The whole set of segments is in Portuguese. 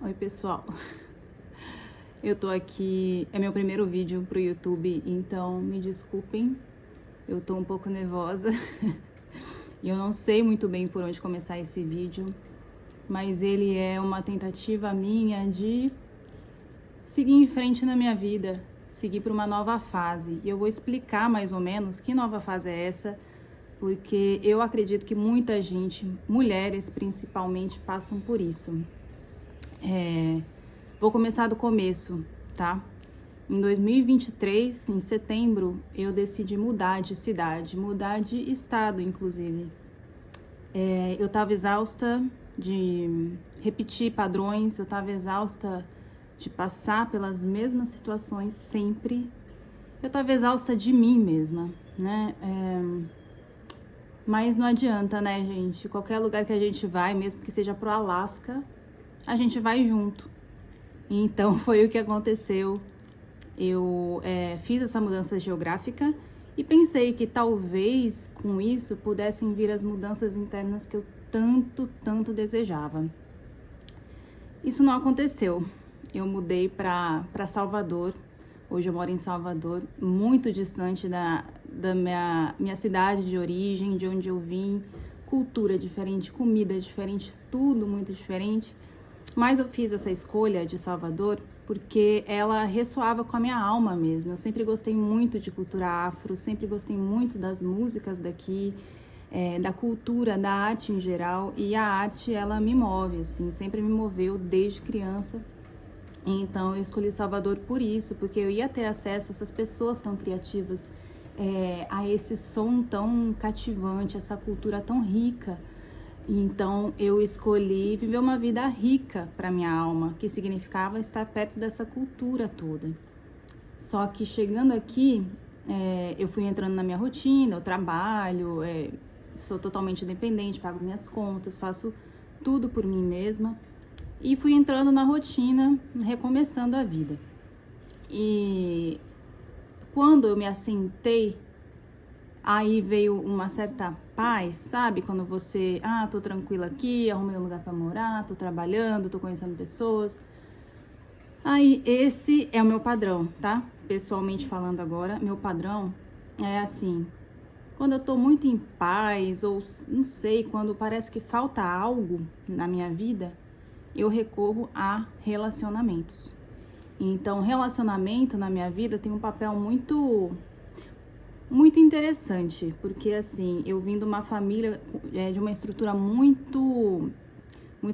Oi, pessoal. Eu tô aqui, é meu primeiro vídeo pro YouTube, então me desculpem, eu tô um pouco nervosa e eu não sei muito bem por onde começar esse vídeo, mas ele é uma tentativa minha de seguir em frente na minha vida, seguir para uma nova fase. E eu vou explicar mais ou menos que nova fase é essa, porque eu acredito que muita gente, mulheres principalmente, passam por isso. Vou começar do começo, tá? Em 2023, em setembro, eu decidi mudar de cidade, mudar de estado, inclusive. Eu tava exausta de repetir padrões, eu tava exausta de passar pelas mesmas situações sempre. Eu tava exausta de mim mesma, né? Mas não adianta, né, gente? Qualquer lugar que a gente vai, mesmo que seja pro Alasca, a gente vai junto. Então foi o que aconteceu. Eu fiz essa mudança geográfica e pensei que talvez com isso pudessem vir as mudanças internas que eu tanto desejava. Isso não aconteceu. Eu mudei para Salvador. Hoje eu moro em Salvador, muito distante da minha cidade de origem, de onde eu vim. Cultura diferente, comida diferente, tudo muito diferente. Mas eu fiz essa escolha de Salvador porque ela ressoava com a minha alma mesmo. Eu sempre gostei muito de cultura afro, sempre gostei muito das músicas daqui, da cultura, da arte em geral. E a arte, ela me move, assim, sempre me moveu desde criança. Então eu escolhi Salvador por isso, porque eu ia ter acesso a essas pessoas tão criativas, a esse som tão cativante, essa cultura tão rica. Então eu escolhi viver uma vida rica para minha alma, que significava estar perto dessa cultura toda. Só que chegando aqui, eu fui entrando na minha rotina, eu trabalho, sou totalmente independente, pago minhas contas, faço tudo por mim mesma. E fui entrando na rotina, recomeçando a vida. E quando eu me assentei, aí veio uma certa paz, sabe? Quando você, tô tranquila aqui, arrumei um lugar pra morar, tô trabalhando, tô conhecendo pessoas. Aí esse é o meu padrão, tá? Pessoalmente falando agora, meu padrão é assim, quando eu tô muito em paz, ou não sei, quando parece que falta algo na minha vida, eu recorro a relacionamentos. Então, relacionamento na minha vida tem um papel muito interessante, porque assim, eu vim de uma família de uma estrutura muito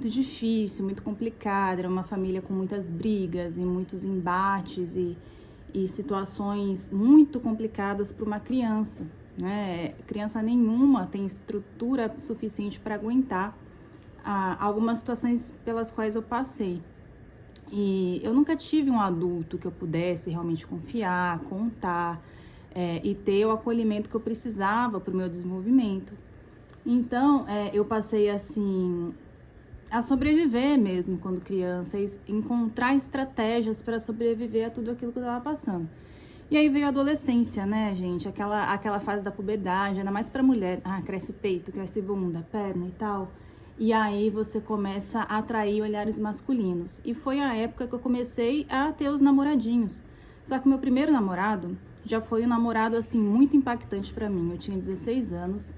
difícil, muito complicada, era uma família com muitas brigas e muitos embates e situações muito complicadas para uma criança, né? Criança nenhuma tem estrutura suficiente para aguentar algumas situações pelas quais eu passei. E eu nunca tive um adulto que eu pudesse realmente confiar, contar, e ter o acolhimento que eu precisava para o meu desenvolvimento. Então, eu passei assim a sobreviver mesmo quando criança, e encontrar estratégias para sobreviver a tudo aquilo que eu estava passando. E aí veio a adolescência, né, gente? Aquela fase da puberdade, ainda mais para mulher. Cresce peito, cresce bunda, perna e tal. E aí você começa a atrair olhares masculinos. E foi a época que eu comecei a ter os namoradinhos. Só que o meu primeiro namorado já foi um namorado, assim, muito impactante para mim. Eu tinha 16 anos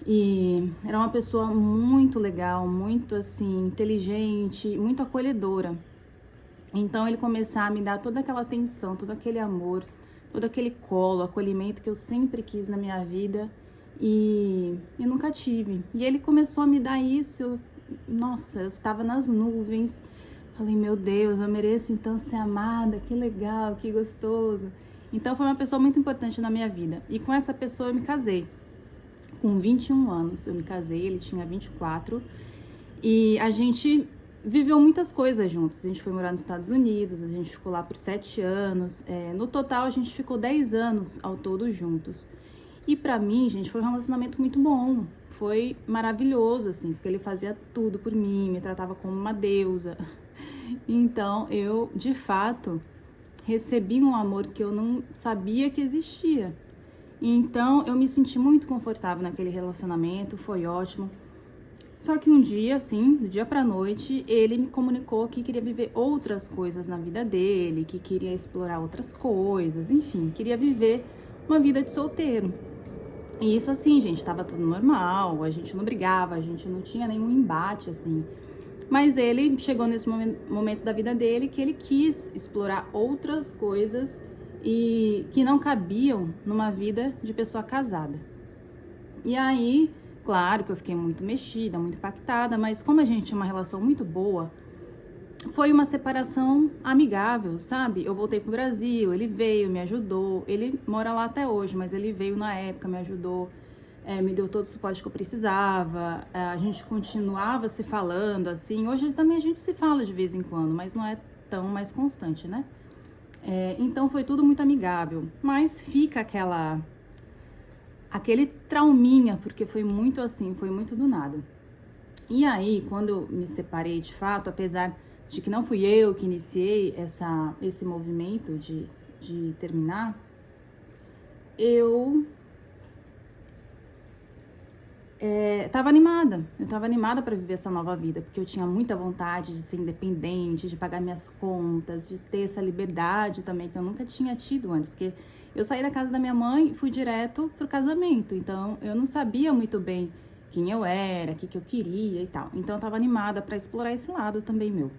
e era uma pessoa muito legal, muito, assim, inteligente, muito acolhedora. Então ele começar a me dar toda aquela atenção, todo aquele amor, todo aquele colo, acolhimento que eu sempre quis na minha vida e nunca tive. E ele começou a me dar isso, nossa, eu tava nas nuvens. Falei, meu Deus, eu mereço então ser amada, que legal, que gostoso. Então foi uma pessoa muito importante na minha vida. E com essa pessoa eu me casei. Com 21 anos eu me casei, ele tinha 24. E a gente viveu muitas coisas juntos. A gente foi morar nos Estados Unidos, a gente ficou lá por 7 anos. No total, a gente ficou 10 anos ao todo juntos. E pra mim, gente, foi um relacionamento muito bom. Foi maravilhoso, assim, porque ele fazia tudo por mim, me tratava como uma deusa. Então, eu, de fato, recebi um amor que eu não sabia que existia. Então, eu me senti muito confortável naquele relacionamento, foi ótimo. Só que um dia, assim, do dia pra noite, ele me comunicou que queria viver outras coisas na vida dele, que queria explorar outras coisas, enfim, queria viver uma vida de solteiro. E isso assim, gente, tava tudo normal, a gente não brigava, a gente não tinha nenhum embate, assim. Mas ele chegou nesse momento da vida dele que ele quis explorar outras coisas e que não cabiam numa vida de pessoa casada. E aí, claro que eu fiquei muito mexida, muito impactada, mas como a gente tinha uma relação muito boa, foi uma separação amigável, sabe? Eu voltei pro Brasil, ele veio, me ajudou. Ele mora lá até hoje, mas ele veio na época, me ajudou, me deu todo o suporte que eu precisava. A gente continuava se falando, assim. Hoje também a gente se fala de vez em quando, mas não é tão mais constante, né? Então foi tudo muito amigável. Mas fica aquele trauminha, porque foi muito assim, foi muito do nada. E aí, quando eu me separei de fato, apesar de que não fui eu que iniciei esse movimento de terminar, eu tava animada. Eu tava animada para viver essa nova vida, porque eu tinha muita vontade de ser independente, de pagar minhas contas, de ter essa liberdade também que eu nunca tinha tido antes, porque eu saí da casa da minha mãe e fui direto pro casamento, então eu não sabia muito bem quem eu era, o que eu queria e tal. Então eu tava animada para explorar esse lado também meu.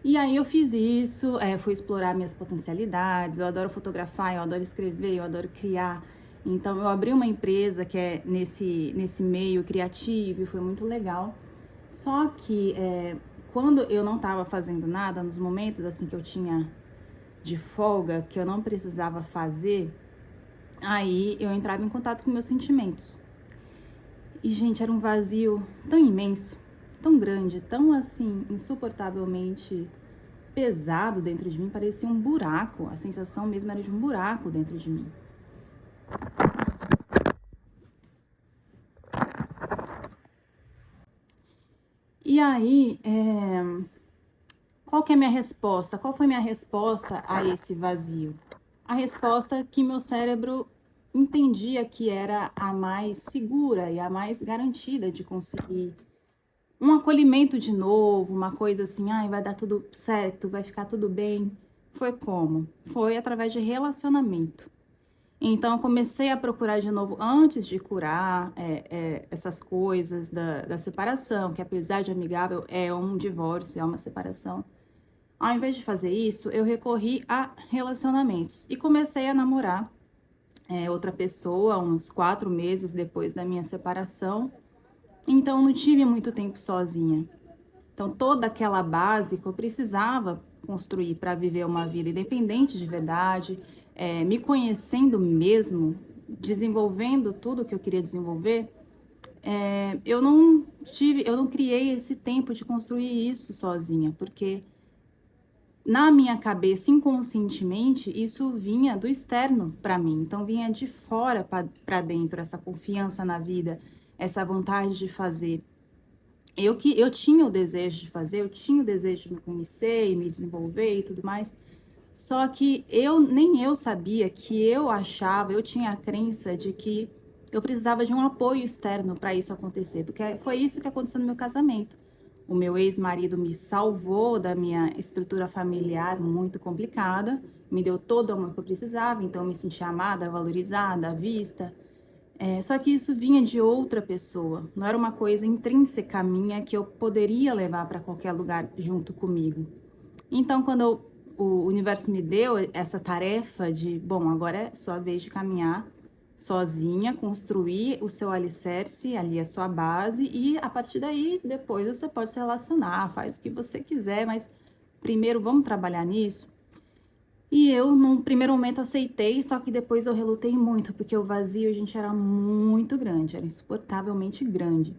E aí eu fiz isso, fui explorar minhas potencialidades, eu adoro fotografar, eu adoro escrever, eu adoro criar. Então eu abri uma empresa que é nesse meio criativo e foi muito legal. Só que quando eu não estava fazendo nada, nos momentos assim que eu tinha de folga, que eu não precisava fazer, aí eu entrava em contato com meus sentimentos. E, gente, era um vazio tão imenso, tão grande, tão assim, insuportavelmente pesado dentro de mim, parecia um buraco. A sensação mesmo era de um buraco dentro de mim. E aí, qual que é a minha resposta? Qual foi minha resposta a esse vazio? A resposta que meu cérebro entendia que era a mais segura e a mais garantida de conseguir um acolhimento de novo, uma coisa assim, ai, vai dar tudo certo, vai ficar tudo bem. Foi como? Foi através de relacionamento. Então, eu comecei a procurar de novo, antes de curar essas coisas da separação, que apesar de amigável, é um divórcio, é uma separação. Ao invés de fazer isso, eu recorri a relacionamentos e comecei a namorar outra pessoa, uns 4 meses depois da minha separação. Então, não tive muito tempo sozinha. Então, toda aquela base que eu precisava construir para viver uma vida independente de verdade, me conhecendo mesmo, desenvolvendo tudo que eu queria desenvolver, eu não criei esse tempo de construir isso sozinha, porque na minha cabeça, inconscientemente, isso vinha do externo para mim. Então, vinha de fora para dentro, essa confiança na vida, essa vontade de fazer. Eu tinha o desejo de fazer, eu tinha o desejo de me conhecer e me desenvolver e tudo mais. Só que nem eu sabia que eu tinha a crença de que eu precisava de um apoio externo para isso acontecer, porque foi isso que aconteceu no meu casamento. O meu ex-marido me salvou da minha estrutura familiar muito complicada, me deu todo o amor que eu precisava, então eu me senti amada, valorizada, vista. Só que isso vinha de outra pessoa, não era uma coisa intrínseca minha que eu poderia levar para qualquer lugar junto comigo. Então, quando o universo me deu essa tarefa de, bom, agora é sua vez de caminhar sozinha, construir o seu alicerce, ali a sua base, e a partir daí, depois você pode se relacionar, faz o que você quiser, mas primeiro vamos trabalhar nisso. E eu, num primeiro momento, aceitei, só que depois eu relutei muito, porque o vazio, gente, era muito grande, era insuportavelmente grande.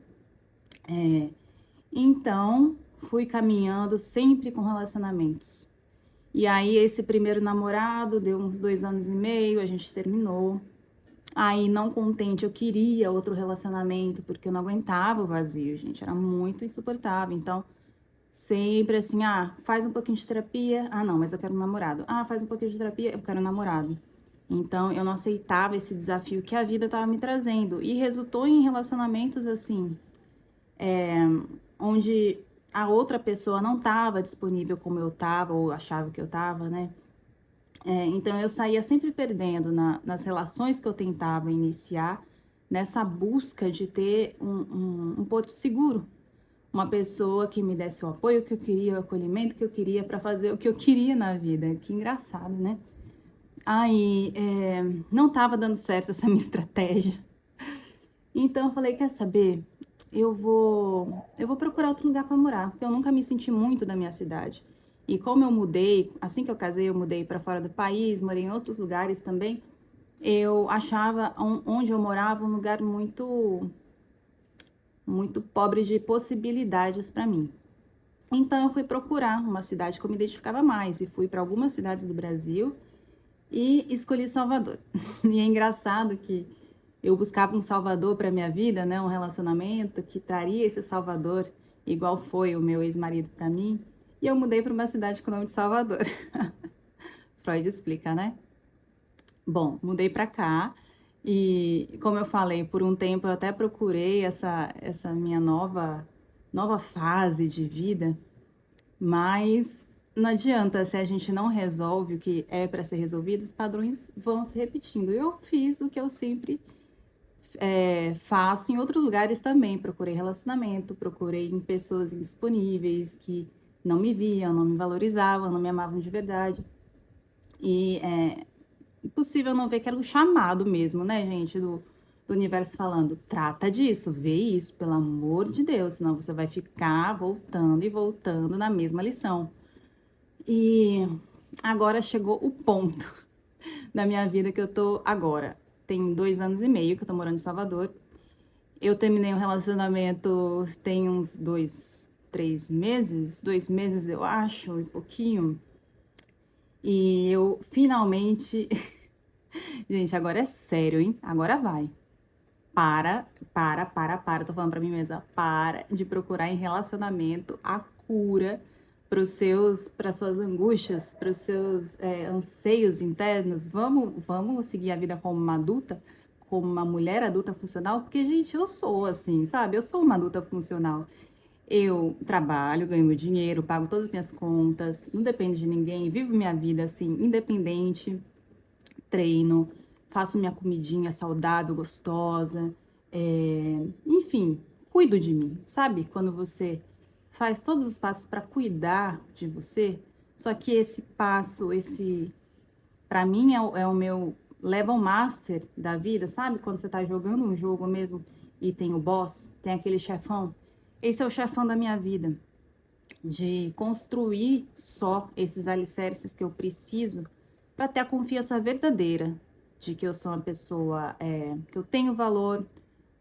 Então, fui caminhando sempre com relacionamentos. E aí, esse primeiro namorado deu uns 2 anos e meio, a gente terminou. Aí, não contente, eu queria outro relacionamento, porque eu não aguentava o vazio, gente, era muito insuportável. Então, sempre assim, faz um pouquinho de terapia. Ah, não, mas eu quero um namorado. Ah, faz um pouquinho de terapia, eu quero um namorado. Então, eu não aceitava esse desafio que a vida estava me trazendo. E resultou em relacionamentos, assim, onde a outra pessoa não estava disponível como eu estava, ou achava que eu estava, né? Então eu saía sempre perdendo nas relações que eu tentava iniciar, nessa busca de ter um porto seguro, uma pessoa que me desse o apoio que eu queria, o acolhimento que eu queria para fazer o que eu queria na vida. Que engraçado, né? Aí não estava dando certo essa minha estratégia. Então eu falei, quer saber? Eu vou procurar outro lugar para morar, porque eu nunca me senti muito da minha cidade. E como eu mudei, assim que eu casei, eu mudei para fora do país, morei em outros lugares também. Eu achava onde eu morava um lugar muito pobre de possibilidades para mim. Então eu fui procurar uma cidade que eu me identificava mais e fui para algumas cidades do Brasil e escolhi Salvador. E é engraçado que eu buscava um salvador para minha vida, né, um relacionamento que traria esse salvador, igual foi o meu ex-marido para mim, e eu mudei para uma cidade com o nome de Salvador. Freud explica, né? Bom, mudei para cá e, como eu falei, por um tempo eu até procurei essa minha nova fase de vida, mas não adianta, se a gente não resolve o que é para ser resolvido, os padrões vão se repetindo. Eu fiz o que eu sempre faço em outros lugares também. Procurei relacionamento, procurei em pessoas indisponíveis que não me viam, não me valorizavam, não me amavam de verdade. E é impossível não ver que era um chamado mesmo, né, gente, do universo falando, trata disso, vê isso, pelo amor de Deus, senão você vai ficar voltando e voltando na mesma lição. E agora chegou o ponto da minha vida que eu tô agora. Tem 2 anos e meio que eu tô morando em Salvador. Eu terminei um relacionamento tem uns 3 meses, 2 meses eu acho, e pouquinho. E eu finalmente. Gente, agora é sério, hein? Agora vai. Para. Tô falando pra mim mesma. Para de procurar em relacionamento a cura para suas angústias, para os seus anseios internos. Vamos seguir a vida como uma adulta, como uma mulher adulta funcional, porque, gente, eu sou assim, sabe? Eu sou uma adulta funcional. Eu trabalho, ganho meu dinheiro, pago todas as minhas contas, não dependo de ninguém, vivo minha vida assim, independente, treino, faço minha comidinha saudável, gostosa, enfim, cuido de mim, sabe? Quando você faz todos os passos para cuidar de você, só que esse passo, para mim é o meu level master da vida, sabe? Quando você tá jogando um jogo mesmo e tem o boss, tem aquele chefão. Esse é o chefão da minha vida, de construir só esses alicerces que eu preciso para ter a confiança verdadeira de que eu sou uma pessoa que eu tenho valor,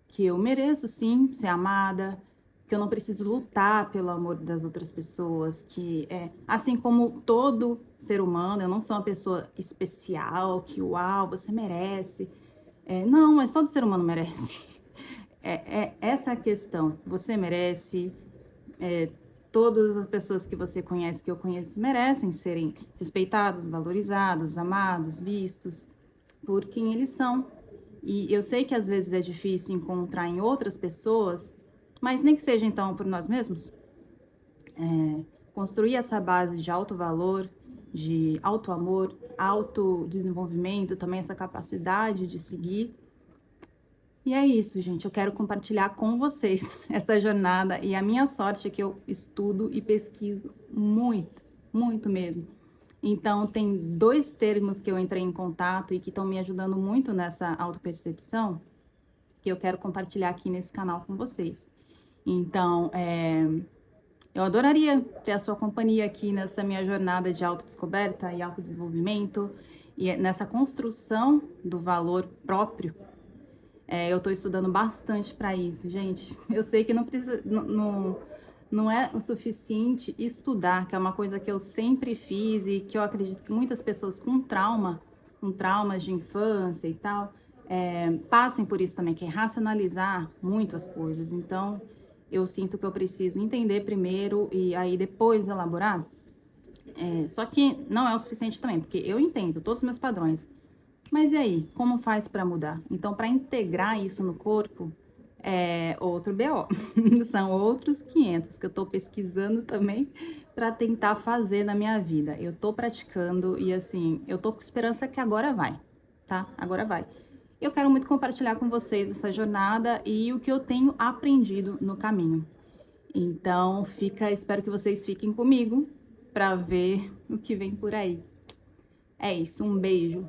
que eu mereço sim ser amada, que eu não preciso lutar pelo amor das outras pessoas, que assim como todo ser humano, eu não sou uma pessoa especial, que uau, você merece. Não, mas todo ser humano merece. Essa a questão. Você merece, todas as pessoas que você conhece, que eu conheço, merecem serem respeitados, valorizados, amados, vistos por quem eles são. E eu sei que às vezes é difícil encontrar em outras pessoas, mas nem que seja então por nós mesmos, construir essa base de alto valor, de alto amor, autodesenvolvimento, também essa capacidade de seguir. E é isso, gente. Eu quero compartilhar com vocês essa jornada. E a minha sorte é que eu estudo e pesquiso muito, muito mesmo. Então, tem 2 termos que eu entrei em contato e que estão me ajudando muito nessa autopercepção, que eu quero compartilhar aqui nesse canal com vocês. Então, eu adoraria ter a sua companhia aqui nessa minha jornada de autodescoberta e autodesenvolvimento e nessa construção do valor próprio. Eu estou estudando bastante para isso, gente. Eu sei que não precisa, não é o suficiente estudar, que é uma coisa que eu sempre fiz e que eu acredito que muitas pessoas com traumas de infância e tal, passem por isso também, que é racionalizar muito as coisas. Então, eu sinto que eu preciso entender primeiro e aí depois elaborar. Só que não é o suficiente também, porque eu entendo todos os meus padrões. Mas e aí, como faz para mudar? Então, para integrar isso no corpo, é outro BO. São outros 500 que eu tô pesquisando também para tentar fazer na minha vida. Eu tô praticando e assim, eu tô com esperança que agora vai, tá? Agora vai. Eu quero muito compartilhar com vocês essa jornada e o que eu tenho aprendido no caminho. Então, espero que vocês fiquem comigo para ver o que vem por aí. É isso, um beijo.